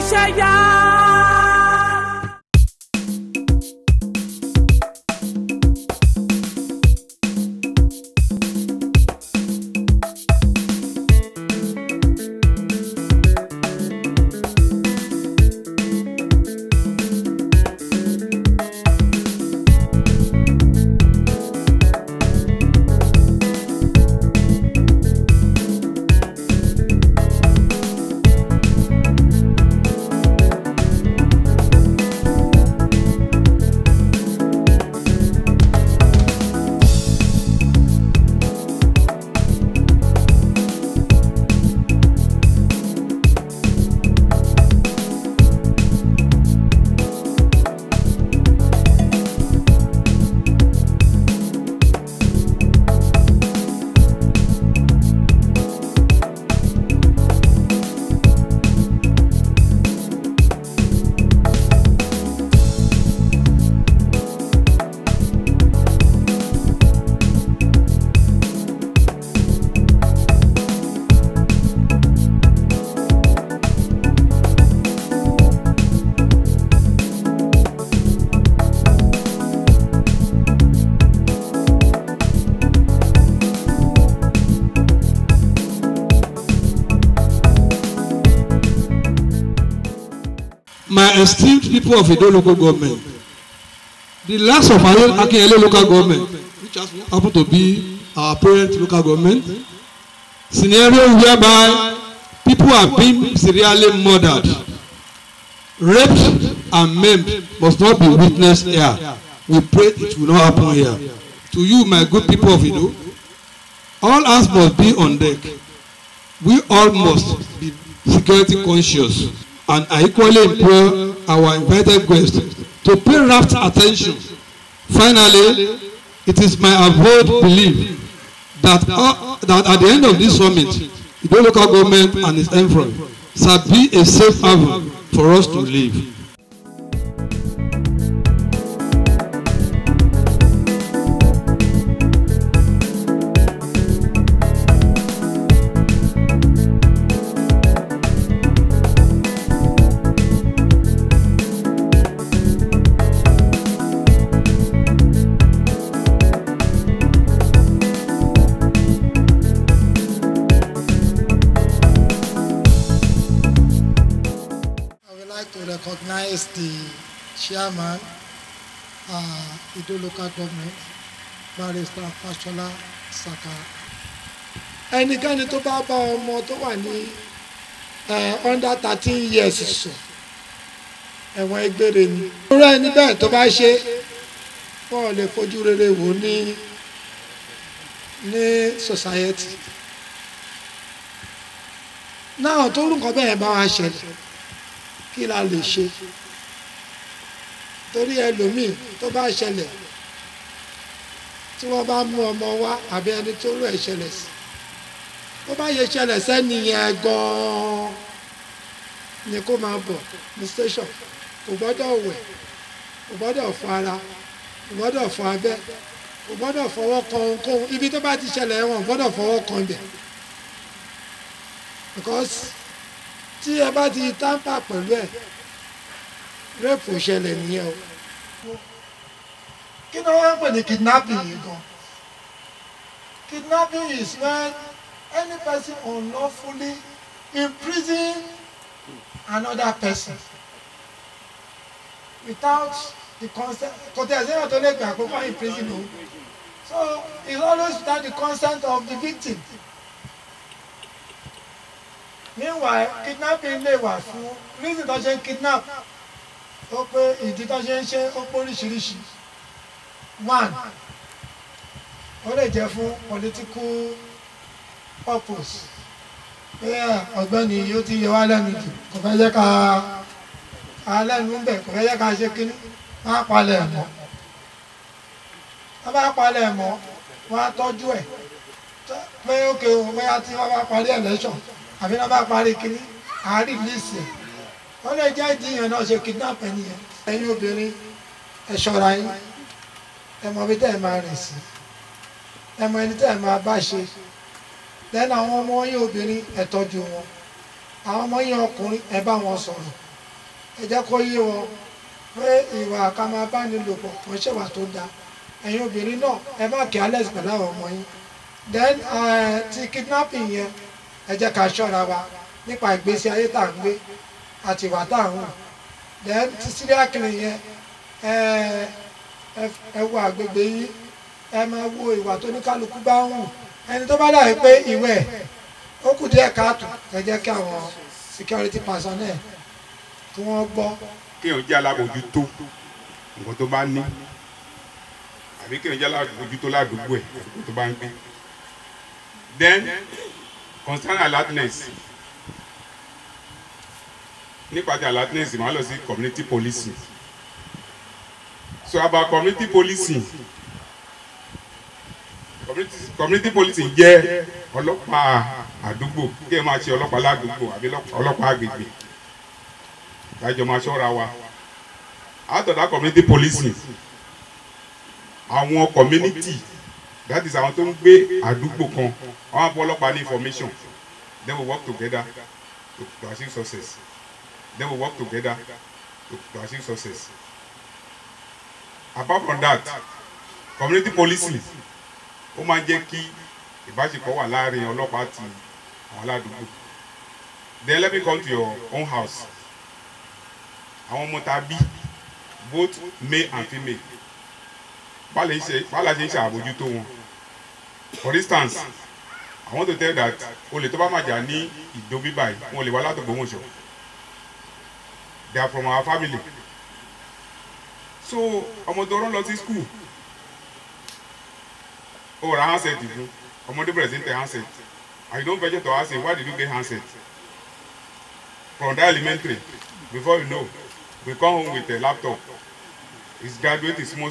iṣẹ́ yá. My esteemed people of Edo local government, the last of Akinyele local government, which has happened to be our parent local government, scenario whereby people are being serially murdered, raped and maimed must not be witnessed here. We pray it will not happen here. To you, my good people of Edo, all hands must be on deck. We all must be security conscious. And I equally implore our invited guests to pay rapt attention. Finally, it is my avowed belief that at the end of this summit, the local government and its envoy shall be a safe haven for us to live. Recognize the chairman, Edo local government, Barrister Fashola Saka. Ẹnikẹ́ni tó bá bá ọmọ tó wà ní under 13 years sùn, ẹ̀wọ̀n egbére ni. Irú ẹni bẹ́ẹ̀ tó bá ṣe, wọ́n lè fojú rere wò ní society. Náà tó rú nǹkan bẹ́ẹ̀ bá wa ṣẹlẹ̀. Kí la lè ṣe torí ẹlòmíì tó bá ṣẹlẹ̀ tí wọ́n bá mú ọmọ wá àbí ẹni tó rú ẹ̀ ṣẹlẹ̀ sí tó bá yẹ ṣẹlẹ̀ sẹ́ni yẹn gan-an ni kó máa bọ̀ ní station kò gbọ́dọ̀ wẹ̀ kò gbọ́dọ̀ fọ ara kò gbọ́dọ̀ fọ abẹ́ kò gbọ́dọ̀ fọwọ́ kan ohunkóhun ibi tó bá ti ṣẹlẹ̀ wọn gbọ́dọ̀ fọwọ́ kan bẹ̀ because tí ẹ bá ti tamper pẹ̀lú ẹ̀ rape ò ṣẹlẹ̀ nìyẹn o. Kí ni wọ́n ń pè ní kidnapping yìí gan? Kidnapping is when any person unlawfully imprison another person without the consent. Kò tẹ̀ sẹ́yìn tó lè gbà pé wọ́n imprison o. So it's always without the consent of the victim. Meanwhile, kidnapping lè wà fún reason tó ṣe ń kidnap ó pé ìdí tó ṣe ń ṣe ó pé oríṣiríṣi. One, ó lè jẹ́ fún political purpose. Pé ọ̀gbẹ́ni yóò ti yẹ wá lẹ́nu jù kò fẹ́ jẹ́ ká lẹ́nu ń bẹ̀ kò fẹ́ jẹ́ ká ṣe kíní wọ́n á palẹ̀ ẹ̀ mọ́. Wọ́n bá palẹ̀ ẹ̀ mọ́ wọ́n á tọ́jú ẹ̀ pé ókè o bóyá tí wọ́n bá parí election àbí wọ́n bá parí kíní àá release ẹ̀. Wọ́n lè jẹ́ ìdíyàn náà ṣe kidnap ẹni yẹn. Ẹ̀yin obìnrin ẹ ṣọ́ra yín ẹ mọ bí tẹ́ ẹ máa rìn sí ẹ mọ ẹni tẹ́ ẹ máa bá ṣe. Then àwọn ọmọ yín obìnrin ẹ tọ́jú wọn àwọn ọmọ yín ọkùnrin ẹ bá wọn sọ̀rọ̀ ẹ jẹ́ kó yé wọn pé ìwà ká máa bá ní lò pọ̀ kò ń ṣèwà tó dáa ẹ̀yin obìnrin náà ẹ má kí alẹ́ pẹ̀lú àwọn ọmọ yín then ti kidnapping yẹn ẹ jẹ́ ká ṣọ́ra wa nípa ìgbésí ayé tá à ń gbé àti ìwà tá à ń hù then ti serial killing yẹn ẹ wo àgbègbè yín ẹ máa wo ìwà tó ní kálukú bá ń hù ẹni tó bá dàbí pé ìwẹ̀ ó kù díẹ̀ káàtó ẹ jẹ́ kí àwọn security personnel kí wọ́n gbọ́. kéèyàn jẹ́ alábòjútó nǹkan tó bá ní àbí kéèyàn jẹ́ alábòjútó ládùúgbò ẹ̀ nǹkan tó bá ń gbé. then concern alertness nípa ti alertness máa lọ sí community policing. So about community policing, community policing jẹ́ ọlọ́pàá àdúgbò kí ẹ máa ṣe ọlọ́pàá ládùúgbò àbí ọlọ́pàá àgbègbè kájọ máa ṣọ́ra wa. Out of that community policing, àwọn community, that is àwọn tó ń gbé àdúgbò kan, àwọn àpò ọlọ́pàá ní information, they will work together to achieve success. They will work together to achieve success. Apart from that, community policing ó máa ń jẹ́ kí ìbáṣepọ̀ wà láàrin ọlọ́pàá àti àwọn aládùúgbò. Then let me come to your own house. Àwọn ọmọ tàbí both male and female bála ṣe ń ṣàbójútó wọn. For instance, I want to tell that olè tó bá máa jà ní Ìdó bíbáyìí wọn lè wá láti Ògbómọ̀ṣọ́. They are from our family. So ọmọ tó rán lọ sí school ó ra handset fún ọmọdé bẹ̀rẹ̀ sí ń tẹ handset and you don't venture to ask him why did you get handset from that elementary before you know we come home with a laptop his graduate is small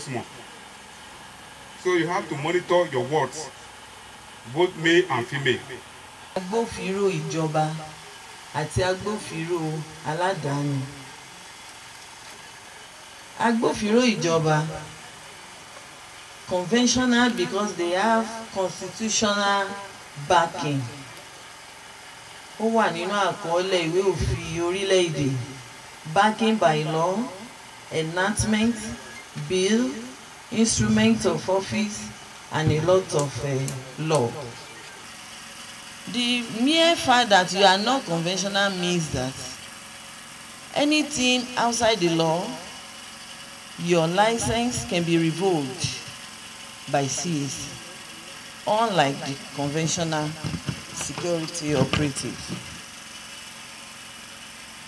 so you have to monitor your words both male and female. agbófinró ìjọba àti agbófinró aládàáni. Agbófinró ìjọba conventional because they have constitutional backing. Ó wà nínú àkọọ́lẹ̀ ìwé òfin orílẹ̀-èdè backing by law, enactment, bill, instrument of office and a lot of law. The mere fact that you are not conventional means that anything outside the law, your license can be revoked by CAC, unlike the conventional security operative.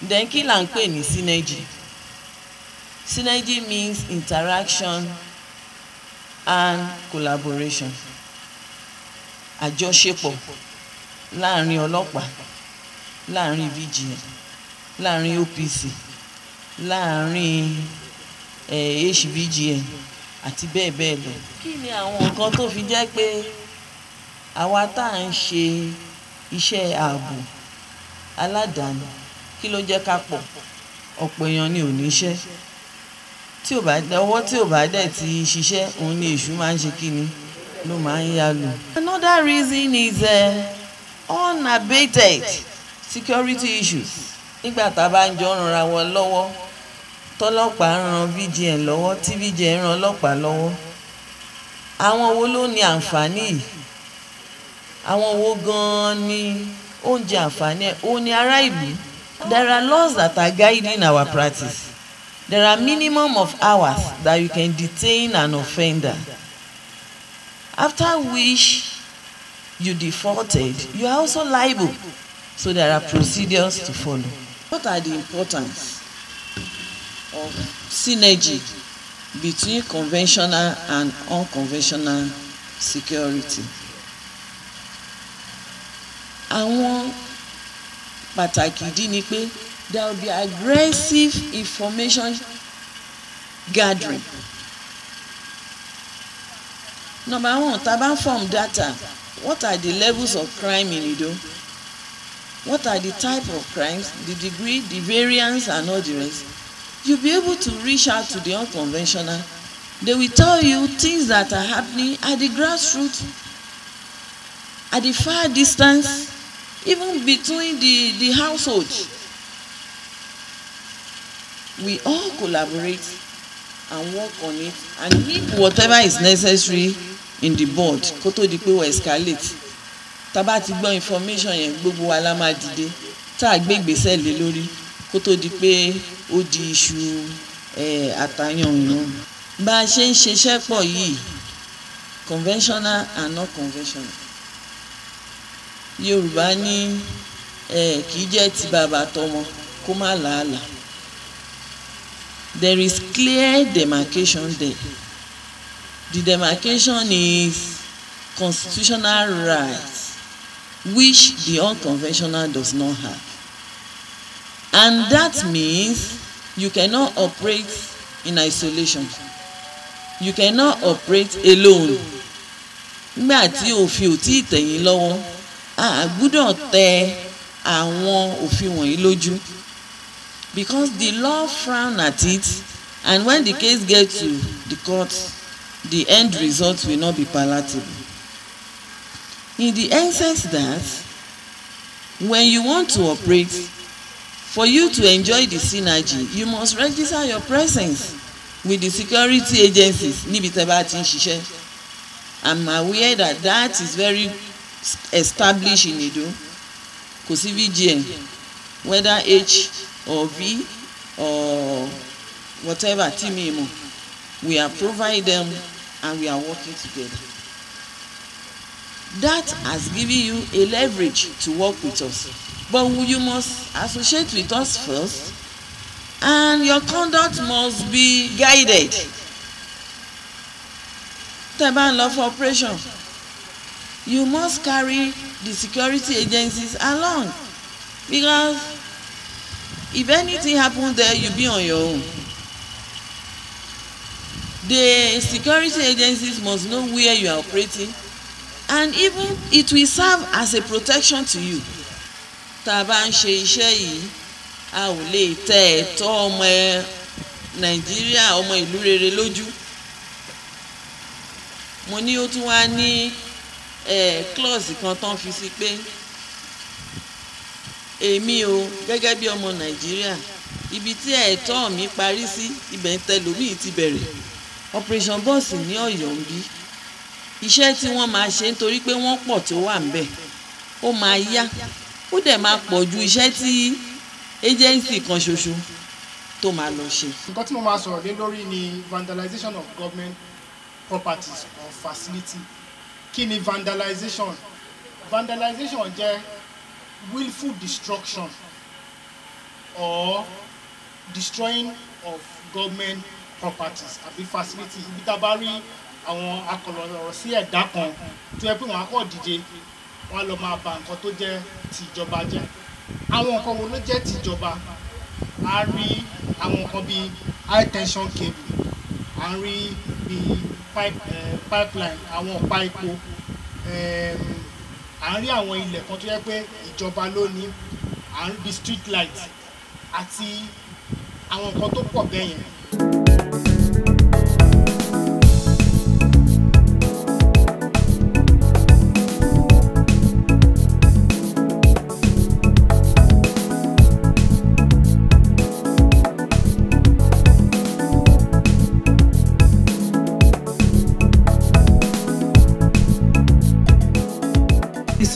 Then kí là ń pè ní synergy? Synergy means interaction and collaboration. Àjọṣepọ̀ láàrin ọlọ́pàá, láàrin VGN, láàrin OPC, láàrin HVGN àti bẹ́ẹ̀ bẹ́ẹ̀ lọ. Kí ni àwọn nǹkan tó fi jẹ́ pé àwa tá à ń ṣe iṣẹ́ ààbò aládàáni kí ló jẹ́ ká pọ̀? Ọ̀pọ̀ èèyàn ni ò níṣẹ́. Ọwọ́ tí ò bá dẹ̀ ti ṣiṣẹ́ òun ni èṣù máa ń ṣe kí ni ló máa ń yá lò. Another reason is unabated security issues. Nígbà tá a bá ń jọ ranra wọn lọ́wọ́, tọ́lọ́pàá ran VGN lọ́wọ́, tí VGN ran ọlọ́pàá lọ́wọ́, àwọn wo ló ní àǹfààní yìí? Àwọn wo gan-an ni ó ń jẹ àǹfààní ẹ̀? Ó ní ará ìlú. There are laws that are guiding our practice. There are minimum of hours that you can detain an offender, after which you defaulted, you are also liable. So there are procedures to follow. What are the importance of synergy between conventional and unconventional security? Àwọn pàtàkì ìdí ni pé there will be aggressive information gathering. Number one, tá bá ń form data. What are the levels of crime in Ido? What are the type of crimes, the degree, the variance, and all the rest? You'll be able to reach out to the unconventional. They will tell you things that are happening at the grassroots, at the far distance, even between the households. we all collaborate and work on it, and if whatever is necessary in the board kó tó di pé we escalate tá bá ti gbọ́ information yẹn gbogbo wa la máa dìde tá a gbé ìgbésẹ̀ lé lórí kó tó di pé ó di iṣu àtàyànyàn. Bá a ṣe ń ṣiṣẹ́ pọ̀ yìí conventional and not conventional. Yorùbá ní kì í jẹ́ ti bàbá tọmọ kó má làálàá. There is clear demarcation there. The demarcation is constitutional rights which the unconventional does not have. And that means you cannot operate in isolation. You cannot operate alone. Nígbà tí òfin ò tí ì tẹ̀yìn lọ́wọ́, a gbọ́dọ̀ tẹ àwọn òfin wọ̀nyí lójú. Because the law frown at it, and when the case gets to the court, the end result will not be palatable. In the essence that when you want to operate, for you to enjoy the synergy, you must register your presence with the security agencies níbi tẹ́ bá ti ń ṣiṣẹ́. I'm aware that that is very established in Edo. Kò sí VGN, whether H or V or whatever team, we are providing them and we are working together. That has given you a leverage to work with us, but you must associate with us first, and your conduct must be guided. Tẹ́ bá ń lọ for operation, you must carry the security agencies along, because if anything happens there, you be on your own. The security agencies must know where you are operating, and even it will serve as a protection to you. Tá a bá ń ṣe iṣẹ́ yìí, a ò lè tẹ ẹ̀tọ́ ọmọ Nàìjíríà, ọmọ ìlú rere lójú. Mo ní ó tún wá ní clause kan tán fi sí pé èmi o gẹ́gẹ́ bí ọmọ Nàìjíríà, ibi tí ẹ̀tọ́ mi parí sí ibẹ̀ ń tẹlòmíì ti bẹ̀rẹ̀. Operation Boss ní Ọ̀yọ́ ń bí iṣẹ́ tí wọ́n máa ṣe nítorí pé wọ́n pọ̀ tó wà ńbẹ̀ ó máa yá, ó dẹ̀ máa pọ̀ ju iṣẹ́ tí agency kan ṣoṣo tó máa lọ ṣe. Nǹkan tí mo máa sọ̀rọ̀ lé lórí ni vandalization of government properties or facility. Kí ni vandalization? Vandalization jẹ́ willful destruction or destroying of government properties àbí facility. Ibi tá a bá rí àwọn akọ̀rọ̀ sí ẹ̀dá kan tó yẹ pé wọ́n á kọ́ dìde wọ́n á lọ máa ba nǹkan tó jẹ́ tìjọba jẹ́. Àwọn nǹkan wo ló jẹ́ tìjọba? A rí àwọn nǹkan bíi high tension cable, a rí bíi pipeline, àwọn ọ̀pá epo, à ń rí àwọn ilẹ̀ kan tó yẹ pé ìjọba ló ní, à ń rí street light àti àwọn nǹkan tó pọ̀ bẹ́ẹ̀ yẹn.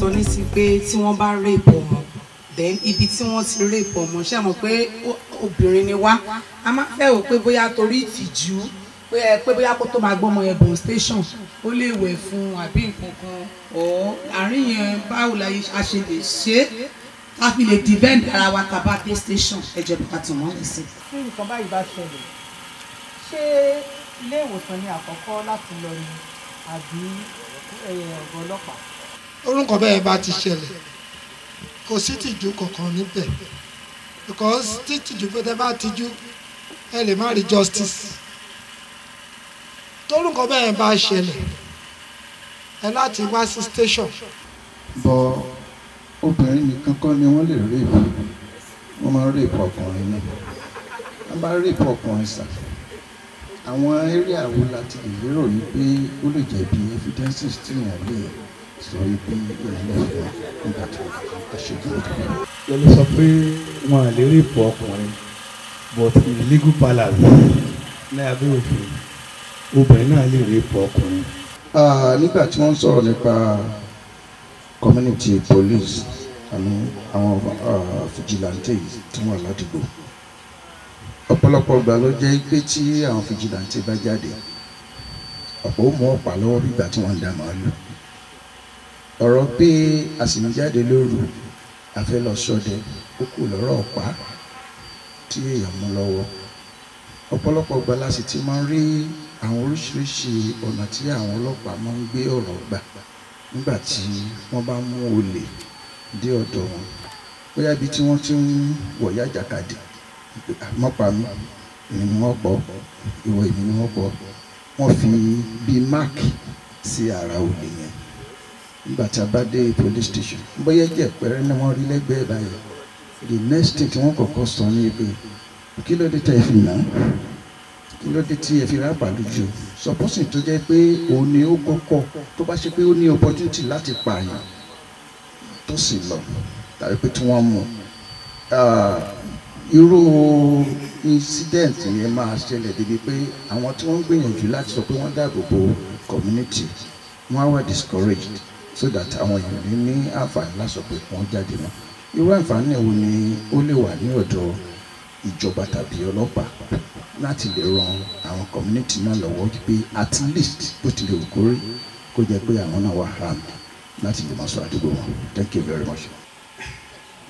sọ ní sí pé tí wọ́n bá rape ọmọ then ibi tí wọ́n ti rape ọmọ ṣe mọ̀ pé obìnrin ni wá a máa fẹ́ wò pé bóyá torí ìtìjú pé bóyá kó tó máa gbọ́mọ yẹn bọ̀ station ó lè wẹ̀ fún àbí nǹkan kan ọ̀ àárín yẹn báwo la a ṣe lè ṣe é ká fi lè defend ara wa tá a bá dé station ẹ̀jẹ̀ bùkà tí wọ́n lè ṣe. tí nǹkan báyìí bá ṣẹlẹ̀ ṣé ilé ìwòsàn ni àkọ́kọ́ láti lọ ni àbí ọ̀gá ọlọ́pàá? orúkọ bẹ́ẹ̀ bá ti ṣẹlẹ̀ kò sí tìjú kankan níbẹ̀ because títìjú pé tẹ́ bá tìjú ẹ lè má rí justice torúkọ bẹ́ẹ̀ bá ṣẹlẹ̀ ẹ láti wá sí station. bọ obìnrin nìkan kọ́ ni wọ́n lè rape wọ́n máa rape ọkùnrin náà wọ́n bá rape ọkùnrin sà àwọn area wo láti lè lérò ní pé ó lè jẹ́ bí evidences tí èèyàn lè sọ pé èèyàn lè fẹ́ nígbà tí wọ́n ṣe kí wọ́n tó bẹ̀rẹ̀. lọ́lọ́ sọ pé wọn à lè rape ọkùnrin but in legal palace ní abẹ́ òfin obìnrin náà lè rape ọkùnrin. nígbà tí wọ́n sọ̀rọ̀ nípa community police àmì àwọn vigilante tí wọ́n ládùúgbò ọ̀pọ̀lọpọ̀ ìgbà ló jẹ́ pé tí àwọn vigilante bá jáde ọ̀pọ̀ ó mú ọ̀pá lọ́wọ́ bí ìgbà tí wọ́n ń dá màálù ọ̀rọ̀ pé a sì ń jáde lóru àfẹ́ lọ ṣọdẹ ó kù lọ́rọ̀ ọ̀pá tí èèyàn mú lọ́wọ́ ọ̀pọ̀lọpọ̀ ìgbà la sì ti máa ń rí àwọn oríṣiríṣi ọ̀nà tí àwọn ọlọ́pàá máa ń gbé ọ̀rọ̀ gbà nígbà tí wọ́n bá mú olè dé ọ̀dọ̀ wọn bóyá ibi tí wọ́n ti ń wọ̀yá jàkadì mọ́pa mi èmi ni wọ́n pọ̀ ìwọ èmi ni wọ́n pọ̀ wọ́n fi bíi mark sí ara olè yẹn nígbà tí a bá dé police station bóyá jẹ́ pẹ́rẹ́ ni wọ́n rí lẹ́gbẹ̀ẹ́ báyìí the next thing tí wọ́n kọ́kọ́ sọ ní pé kí ló dé tẹ́ ẹ fi nà kí ló dé tí ẹ fi rápà lójú supposing tó jẹ́ pé òun ni ó kọ́kọ́ tó bá ṣe pé ó ní opportunity láti pààyàn tó sì lọ tàbí pé tí wọ́n mú irú incident yẹn máa ṣẹlẹ̀ débi pé àwọn tí wọ́n ń gbìyànjú láti sọ pé wọ́n dáàbò bo community wọ́n á wà discouraged so that àwọn èèyàn ní àǹfààní láti sọ pé wọ́n jáde mọ́ irú àǹfààní wo ni ó lè wà ní ọ̀dọ̀ ìjọba tàbí ọlọ́pàá láti lè ran àwọn community náà lọ́wọ́ pé at least bó tilẹ̀ wù kórí kó jẹ́ pé àwọn náà wà harmed láti lè máa sọ àdúgbò wọn. Thank you very much.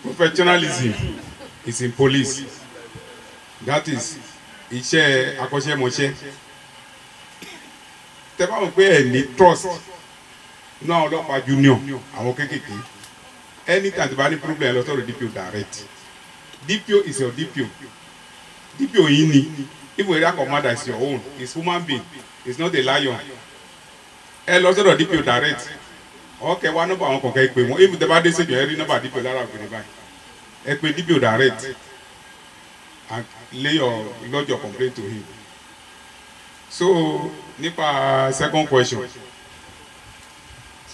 Professionalism is in police. That is iṣẹ́ akọ́ṣẹ́mọṣẹ́. Tẹ́ bá mọ̀ pé ẹ ní trust inú àwọn ọlọ́pàá junior àwọn kéékèèké anytime tí bá ní problem lọ sọ̀rọ̀ DPO direct. DPO is your DPO. DPO yìí ni even area commander is your own. It's human being. It's not a lion. Ẹ lọ sọ̀rọ̀ DPO direct. Okay, wá nọ́mbà àwọn kọ̀ọ̀kan ẹ pè wọ́n even tẹ́ bá dé sẹ́jọ́ ẹ rí nọ́mbà DPO lára òkèrè báyìí. Ẹ pè DPO direct and lay your lodge your complaint to him. So nípa second question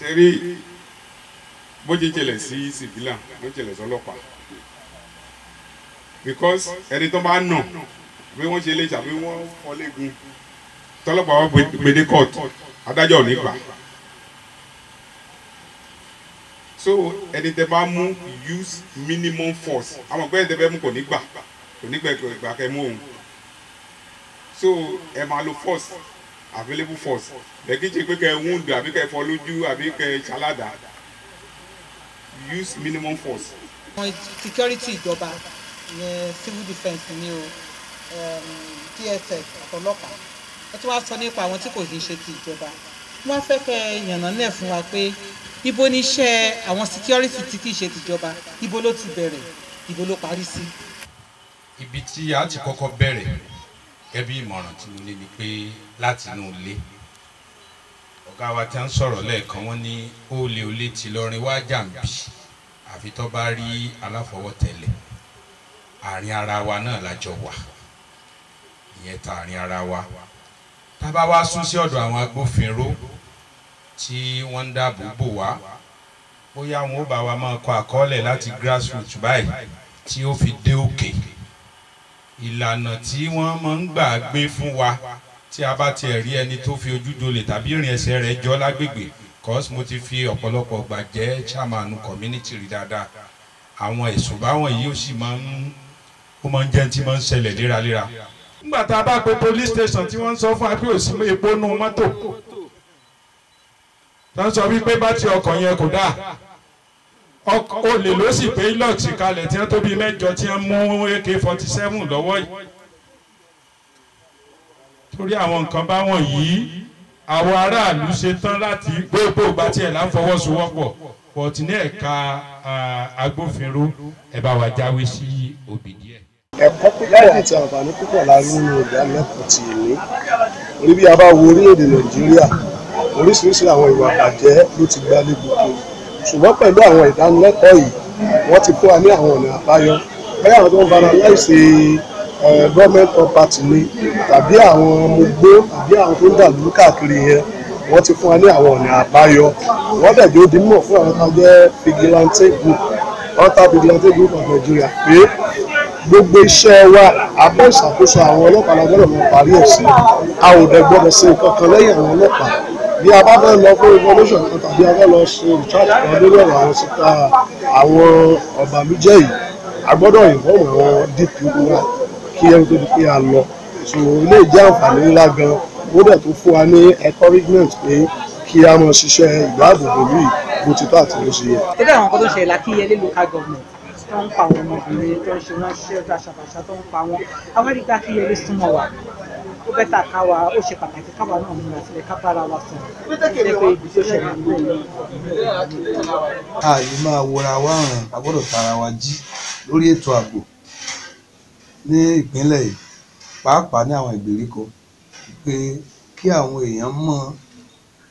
ṣe rí bó ṣe ṣẹlẹ̀ sí civilian ló ṣẹlẹ̀ sọ́lọ́pàá because ẹni tó bá nà bí wọ́n ṣe lè ṣàbí wọ́n fọlẹ́gun tọ́lọ́pàá wọ́n gbèdé court adájọ́ ò ní gbà so ẹni tẹ́ bá mú use minimum force àwọn ọ̀gbẹ́ ẹni tẹ́ fẹ́ mú kò ní gbà kẹ́ mú òun so ẹ máa lo force available force bẹ́ẹ̀ kí n ṣe pé kẹ́ wound àbí kẹ́ fọ́ lójú àbí kẹ́ ṣaládàá use minimum force. security ìjọba ìyẹn civil defence ni o DSS ọlọ́pàá ẹ tún wá sọ nípa àwọn tí kò kì í ṣe ti ìjọba wọ́n fẹ́ kẹ́ yànnà náà fún wa pé ibo ni iṣẹ́ àwọn security tí kì í ṣe tìjọba ibo ló ti bẹ̀rẹ̀ ibo ló parí sí. ibi tí a ti kọ́kọ́ bẹ̀rẹ̀ gẹ́bí ìmọ̀ràn tí mo ní ni pé láti inú ilé ọ̀gá wa tí a ń sọ̀rọ̀ lẹ́ẹ̀kan wọ́n ní olè ti lọrin wá jàǹbí àfi tó bá rí aláfọwọ́tẹ̀lẹ̀ àárín ara wa náà lájọ wà ìyẹn ta àárín ara wa tá bá wá sún sí ọ̀dọ̀ àwọn agbófinró tí wọ́n ń dáàbò bò wá bóyá wọn ó bá wa máa kọ àkọọ́lẹ̀ láti grassroots báyìí tí ó fi dé òkè ìlànà tí wọ́n máa ń gbà gbé fún wa tí a bá tiẹ̀ rí ẹni tó fi ojú dolè tàbí ìrìn ẹsẹ̀ rẹ̀ jọ lágbègbè cause mo ti fi ọ̀pọ̀lọpọ̀ gbà jẹ́ chairman community rí dáadáa àwọn ẹ̀sùn báwọn yìí ó sì máa ń jẹ́ tí máa ń ṣẹlẹ̀ léraléra. nígbà tá a bá pe police station tí wọ́n ń sọ fún wa pé òsì epo nù mọ́tò tó ń sọ wípé bátì ọkọ̀ yẹn kò dáa olè ló sì pé lọ́ọ̀tì kalẹ̀ tí wọ́n tó bí mẹ́jọ tí wọ́n mú AK-47 lọ́wọ́ yìí torí àwọn nǹkan báwọn yìí àwọn aráàlú ṣe tán láti gbogbo ìgbà tí ẹ̀ là ń fọwọ́sowọ́pọ̀ pọ̀tì ní ẹ̀ka agbófinró ẹ̀ bá wa jáwé sí òbí díẹ̀. ẹ̀kọ́ púpọ̀ àti àǹfààní púpọ̀ la rí nínú ìdánilẹ́kọ̀ọ́ ti ìní orí bí a bá wo orílẹ̀-èdè Nàìjíríà oríṣiríṣi àwọn ìwà àbàjẹ́ ló ti gbálé gbòkè ṣùgbọ́n pẹ̀lú àwọn ìdánilẹ́kọ̀ọ́ yìí wọ́n ti fún wa ní àwọn ọ̀nà àbáyọ bẹ́ẹ̀ àwọn tó ń bára láìsí government property ni tàbí àwọn ọmọ igbó tàbí àwọn tó ń dàlú káàkiri yẹn wọ́n ti fún wa ní àwọn ọ̀nà àbáyọ wọ́n dẹ̀jọ́ di mímọ̀ fún àwọn tó jẹ́ vigilante group hunter vigilante group of Nigeria pé gbogbo iṣẹ́ wa abẹ́ ìṣàkóso àwọn ọlọ́pàá la gbọ́dọ̀ mọ parí ẹ̀ sí. A ò dẹ̀ gbọ́dọ̀ ṣe nǹkan kan lẹ́yìn àwọn ọlọ́pàá. Bí a bá fẹ́ lọ fún information kan tàbí a fẹ́ lọ ṣe recharge kan lórí ọ̀rọ̀ àwọn síta àwọn ọ̀bàlújẹ́ yìí, a gbọ́dọ̀ inform àwọn DPO wa kí ẹni tó di pé a lọ. So ilé ìjẹ́ àǹfààní ńlá gan, ó dẹ̀ tó fún wa ní encouragement pé kí a mọ̀ ṣiṣẹ́ ìdáàbòbò yìí bó ti tó àti bó ṣe yẹ. tó dẹ̀ àwọn kan tó ń ṣẹlẹ̀ lákíyẹlé local government tó ń pa àwọn ọmọbìnrin tó ń ṣe wọ́n ṣe ọjọ́ àṣàbàṣà tó ń pa wọ́n àwọn ẹ̀rí lákíyẹlé súnmọ́ wa ó bẹ́tà káwa ó ṣe pàtàkì káwa náà múra sílẹ̀ ká bára wa sọ̀rọ̀ jẹ́ pé ibi tó ṣẹlẹ̀ nílẹ̀ yìí. a lè máa wọra wá rìn a gbọ́dọ̀ tara wa jí lórí ètò ààbò ní ìpínlẹ̀ yìí pàápàá ní àwọn ìgbèríko pé kí àwọn èèyàn mọ̀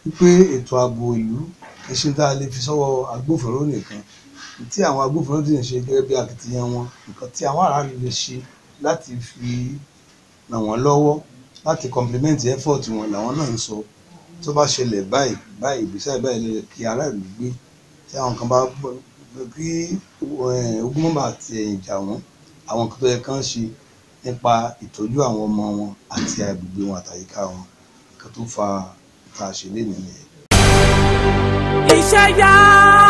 wípé ètò ààbò ìlú iṣẹ́ tá a lè fi sọ́wọ́ agbófinró nìkan tí àwọn agbófinró ti ń ṣe gẹ́gẹ́ bí akitiyan wọn nǹkan tí àwọn aráàlú lè ṣe láti fi ràn wọ́n lọ́wọ́ láti complement effort wọn làwọn náà ń sọ tó bá ṣẹlẹ̀ báyìí báyìí ìgbésẹ̀ báyìí lè kí aráàlú gbé tí àwọn kan bá kí ogun mọ́ba àti ẹ̀yìn jà wọ́n àwọn nǹkan tó yẹ kán ṣe nípa ìtọ́jú àwọn ọmọ wọn àti agbègbè wọn àtàyíká wọn nǹkan tó fa ìta àṣẹlẹ̀ nìyẹn. Iṣẹ́ yá.